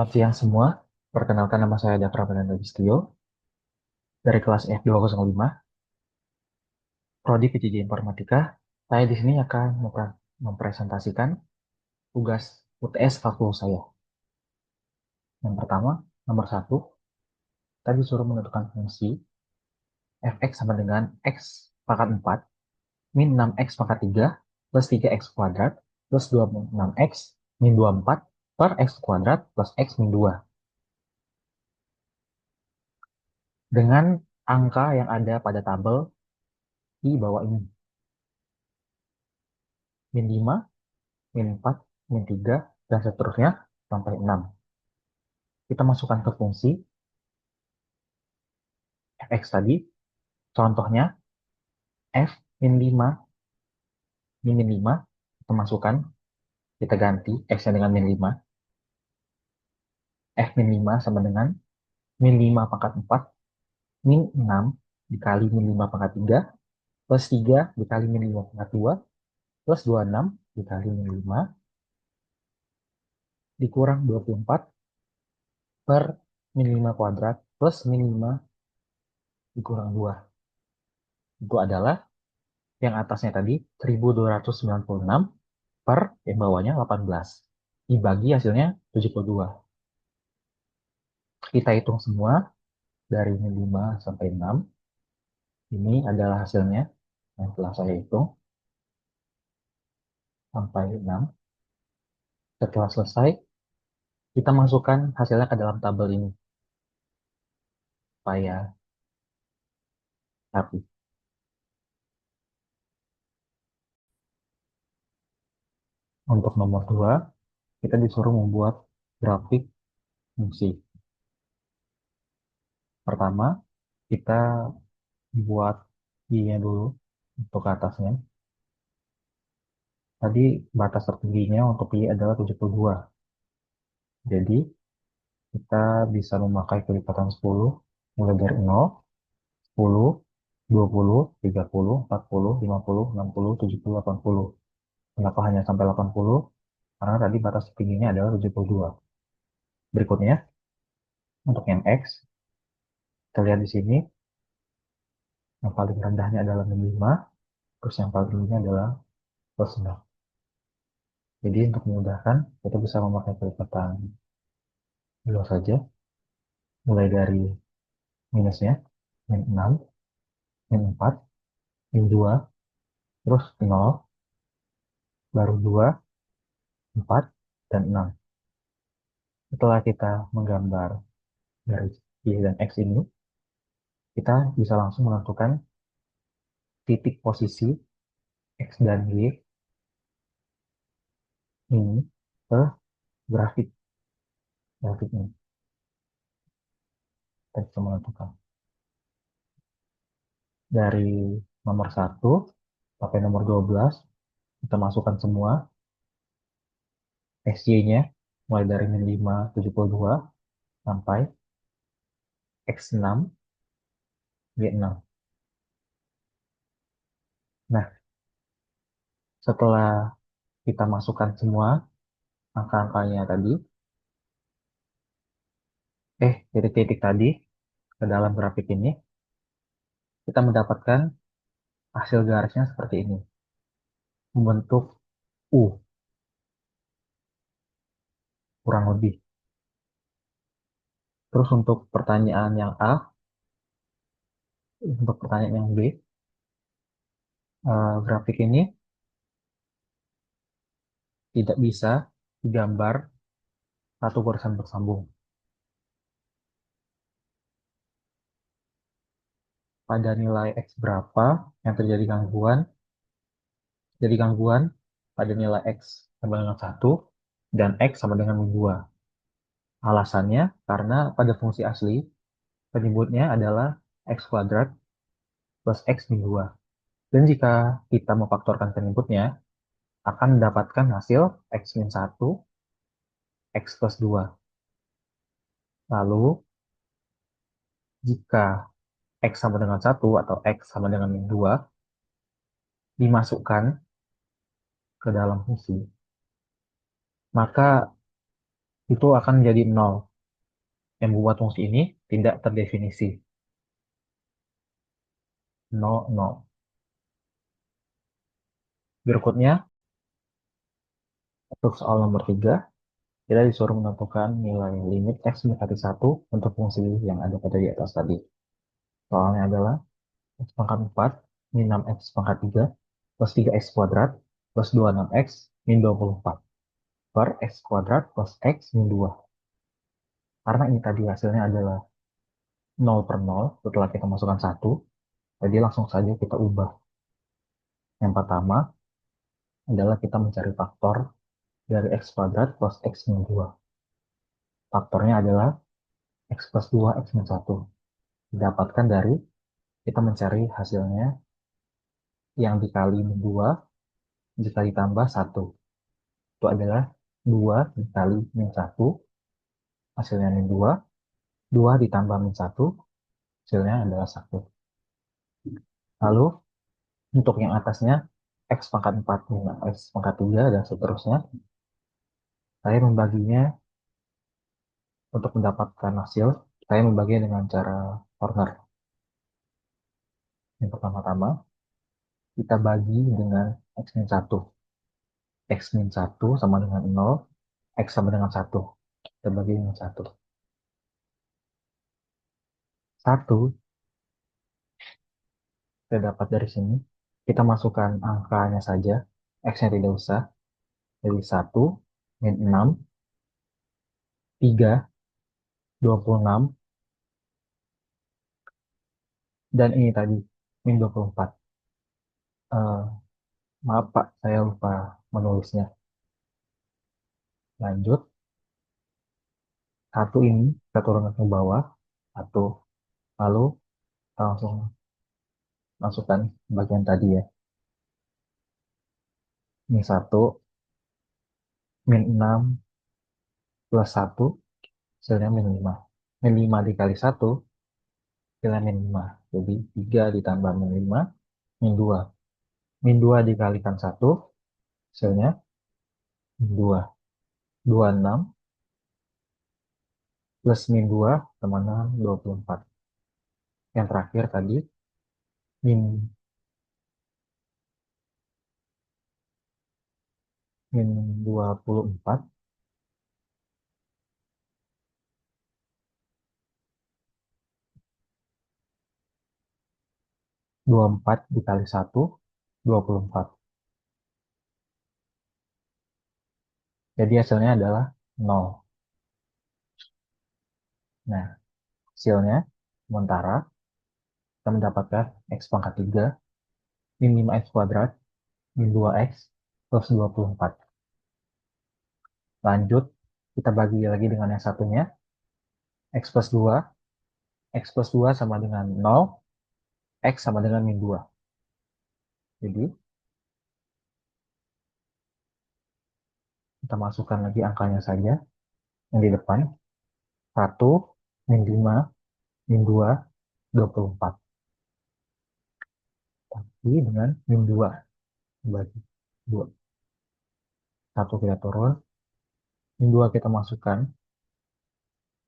Selamat siang semua. Perkenalkan nama saya Dakra Fernando Listio dari kelas F205, Prodi PJJ Informatika. Saya di sini akan mempresentasikan tugas UTS fakultas saya. Yang pertama, nomor 1, kita disuruh menentukan fungsi fx sama dengan x pangkat 4 min 6x pangkat 3 plus 3x kuadrat plus 26x min 24 per x kuadrat plus x min 2 dengan angka yang ada pada tabel di bawah ini. Min 5, min 4, min 3, dan seterusnya sampai 6. Kita masukkan ke fungsi fx tadi. Contohnya f min 5, min 5, kita masukkan, kita ganti x-nya dengan min 5. F min 5 sama dengan min 5 pangkat 4, min 6 dikali min 5 pangkat 3, plus 3 dikali min 5 pangkat 2, plus 26 dikali min 5, dikurang 24 per min 5 kuadrat, plus min 5 dikurang 2. Itu adalah yang atasnya tadi 1296 per yang bawahnya 18. Dibagi hasilnya 72. Kita hitung semua dari min 5 sampai 6. Ini adalah hasilnya yang telah saya hitung sampai 6. Setelah selesai, kita masukkan hasilnya ke dalam tabel ini supaya rapi. Untuk nomor 2, kita disuruh membuat grafik fungsi. Pertama, kita buat y-nya dulu untuk atasnya. Tadi batas tertingginya untuk y adalah 72. Jadi, kita bisa memakai kelipatan 10, mulai dari 0, 10, 20, 30, 40, 50, 60, 70, 80. Kenapa hanya sampai 80? Karena tadi batas tertingginya adalah 72. Berikutnya, untuk yang X, kita lihat di sini, yang paling rendahnya adalah min 5, terus yang paling tingginya adalah plus 6. Jadi untuk memudahkan, kita bisa memakai kelipatan 2 saja, mulai dari minusnya, min 6, min 4, min 2, terus 0, baru 2, 4, dan 6. Setelah kita menggambar garis Y dan X ini, kita bisa langsung menentukan titik posisi X dan Y ini ke grafik ini. Kita bisa menentukan dari nomor 1 sampai nomor 12, kita masukkan semua XY-nya, mulai dari min 5, 72, sampai X6, Y6. Nah, setelah kita masukkan semua angka-angkanya tadi, titik-titik tadi ke dalam grafik ini, kita mendapatkan hasil garisnya seperti ini, membentuk U, kurang lebih. Terus untuk pertanyaan yang A, untuk pertanyaan yang B, grafik ini tidak bisa digambar satu barisan bersambung. Pada nilai X berapa yang terjadi gangguan? Jadi gangguan pada nilai X sama dengan 1 dan X sama dengan 2. Alasannya karena pada fungsi asli penyebutnya adalah X kuadrat plus X min 2. Dan jika kita memfaktorkan penyebutnya, akan mendapatkan hasil X min 1, X plus 2. Lalu, jika X sama dengan 1 atau X sama dengan min 2 dimasukkan ke dalam fungsi, maka itu akan jadi nol. Yang membuat fungsi ini tidak terdefinisi. Nol, nol. Berikutnya, untuk soal nomor 3, kita disuruh menentukan nilai limit X mendekati 1 untuk fungsi yang ada pada di atas tadi. Soalnya adalah X pangkat 4 min 6X pangkat 3 plus 3X kuadrat plus 26X min 24 per X kuadrat plus X min 2. Karena ini tadi hasilnya adalah 0 per 0 setelah kita masukkan 1, jadi langsung saja kita ubah. Yang pertama adalah kita mencari faktor dari X kuadrat plus X min 2. Faktornya adalah X plus 2 X min 1. Didapatkan dari kita mencari hasilnya yang dikali min 2 jika ditambah 1. Itu adalah 2 dikali min 1, hasilnya min 2. 2 ditambah min 1, hasilnya adalah 1. Lalu, untuk yang atasnya, X pangkat 4 min X pangkat 3, dan seterusnya. Saya membaginya, untuk mendapatkan hasil, saya membaginya dengan cara corner. Yang pertama-tama, kita bagi dengan X min 1. X min 1 sama dengan 0, X sama dengan 1. Kita bagi dengan 1. 1 kita dapat dari sini. Kita masukkan angkanya saja. X-nya tidak usah. Jadi 1, min 6, 3, 26, dan ini tadi, min 24. Eh, maaf Pak, saya lupa menulisnya. Lanjut, 1 ini kita turunkan ke bawah. 1. Lalu kita langsung masukkan bagian tadi ya. Min 1, min 6, plus 1, hasilnya min 5. Min 5 dikali 1, hasilnya min 5. Jadi 3 ditambah min 5, min 2. Min 2 dikalikan 1, hasilnya min 2. 26 plus min 2 sama dengan 24. Yang terakhir tadi, min, min 24, 24 dikali 1, 24. Jadi hasilnya adalah 0. Nah, hasilnya, sementara kita mendapatkan X pangkat 3, min 5X kuadrat, min 2X, plus 24. Lanjut, kita bagi lagi dengan yang satunya, X plus 2. X plus 2 sama dengan 0, X sama dengan min 2. Jadi, kita masukkan lagi angkanya saja, yang di depan. 1, min 5, min 2, 24. Tapi dengan min 2. Bagi 2. 1 kita turun, min 2 kita masukkan.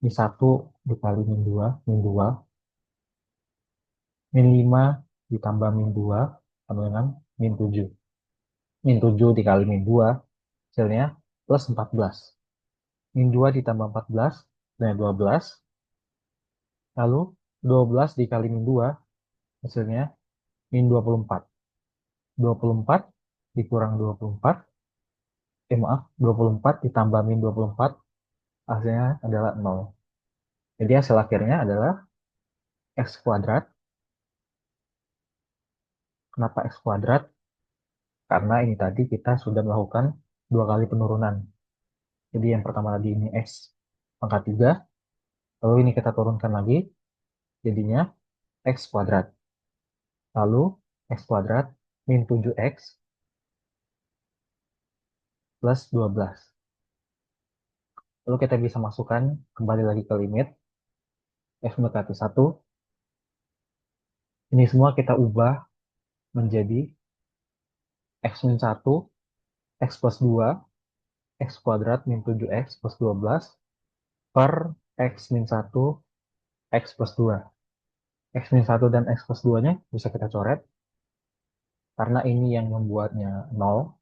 Min 1 dikali min 2, min 2. Min 5 ditambah min 2, sama dengan min 7. Min 7 dikali min 2, hasilnya plus 14. Min 2 ditambah 14, dan 12. Lalu 12 dikali min 2, hasilnya min 24. 24 dikurang 24, maaf, 24 ditambah min 24, hasilnya adalah 0. Jadi hasil akhirnya adalah X kuadrat. Kenapa X kuadrat? Karena ini tadi kita sudah melakukan 2 kali penurunan. Jadi yang pertama tadi ini X pangkat 3, lalu ini kita turunkan lagi, jadinya X kuadrat. Lalu X kuadrat min 7X plus 12. Lalu kita bisa masukkan kembali lagi ke limit X mendekati 1. Ini semua kita ubah menjadi X min 1, X plus 2, X kuadrat min 7X plus 12 per X min 1 X plus 2. X min 1 dan X plus 2-nya bisa kita coret. Karena ini yang membuatnya 0.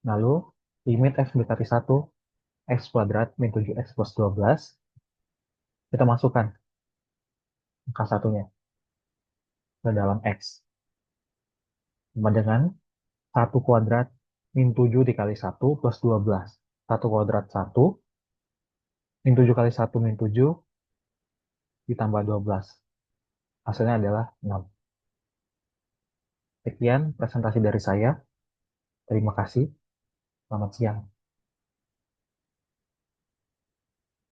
Lalu limit X mendekati 1, X kuadrat min 7X plus 12. Kita masukkan angka satunya ke dalam X. Sama dengan 1 kuadrat min 7 dikali 1 plus 12. 1 kuadrat 1, min 7 kali 1 min 7 ditambah 12. Hasilnya adalah 6. Sekian presentasi dari saya. Terima kasih. Selamat siang.